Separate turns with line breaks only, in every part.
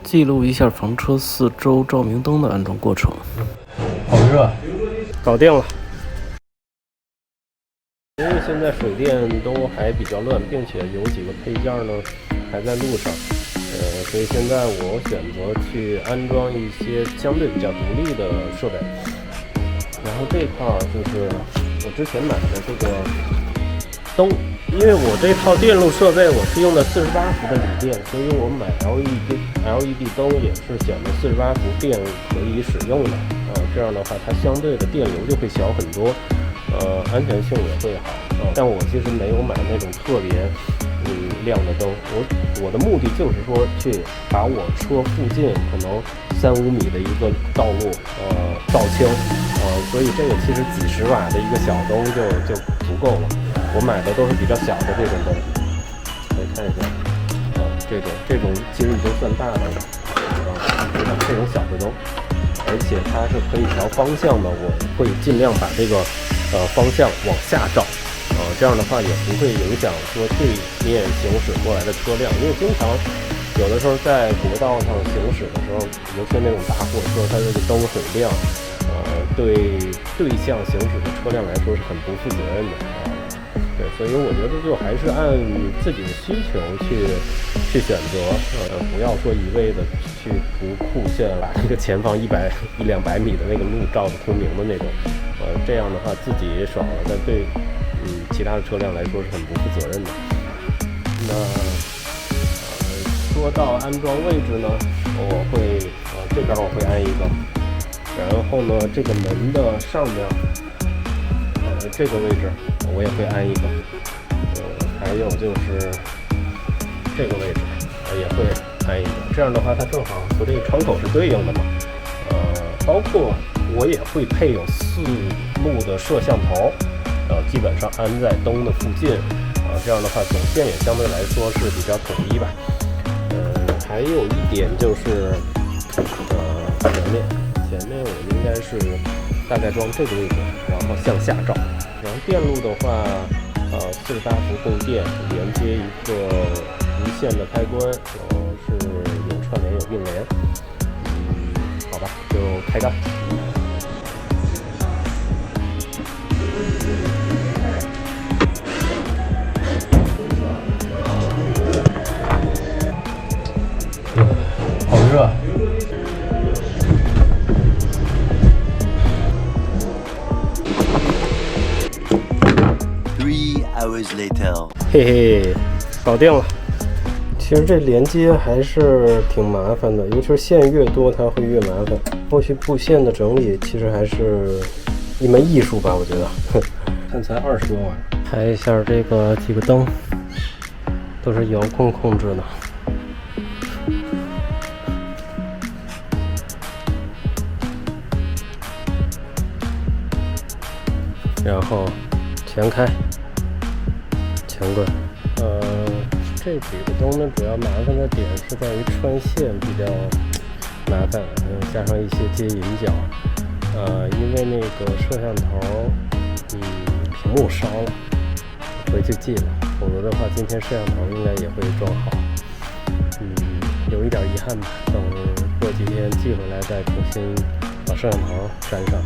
记录一下房车四周照明灯的安装过程。
好热，
搞定了。因为现在水电都还比较乱，并且有几个配件呢还在路上，所以现在我选择去安装一些相对比较独立的设备。然后这块就是我之前买的这个灯，因为我这套电路设备我是用的48伏的锂电，所以我买 LED 灯也是选的48伏电可以使用的。这样的话它相对的电流就会小很多，安全性也会好。但我其实没有买那种特别亮的灯，我的目的就是说去把我车附近可能3-5米的一个道路照清，所以这个其实几十瓦的一个小灯就足够了。我买的都是比较小的这种灯，可以看一下，这种其实已经算大的了，这种小的灯，而且它是可以调方向的，我会尽量把这个方向往下照。这样的话也不会影响说对面行驶过来的车辆，因为经常有的时候在国道上行驶的时候，尤其那种大货车，它这个灯很亮，对向行驶的车辆来说是很不负责任的。对，所以我觉得就还是按自己的需求去选择，不要说一味的去不顾下来一个前方100-200米的那个路照的通明的那种，这样的话自己也爽了，但对其他的车辆来说是很不负责任的。那说到安装位置呢，我会这边我会安一个，然后呢这个门的上面这个位置我也会安一个，还有就是这个位置也会安一个，这样的话它正好和这个窗口是对应的嘛。包括我也会配有4路的摄像头，基本上安在灯的附近，这样的话总线也相对来说是比较统一吧。还有一点就是前面我应该是大概装这个位置，然后向下照。然后电路的话，48伏供电，连接一个无线的开关，是有串联有并联。好吧，就开干。
好热。
3 hours later，
嘿嘿，搞定了。其实这连接还是挺麻烦的，尤其是线越多它会越麻烦。后续布线的整理其实还是一门艺术吧，我觉得。看才20多瓦。拍一下这个几个灯，都是遥控控制的。然后全开全关。这几个灯呢，主要麻烦的点是在于穿线比较麻烦，加上一些接引脚，因为那个摄像头屏幕烧了，回去寄了，否则的话今天摄像头应该也会装好。有一点遗憾吧，等过几天寄回来再重新把摄像头粘上。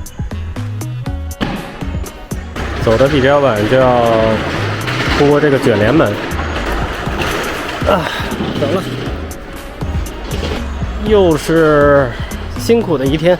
走的比较晚，就要通过这个卷帘门。走了，又是辛苦的一天。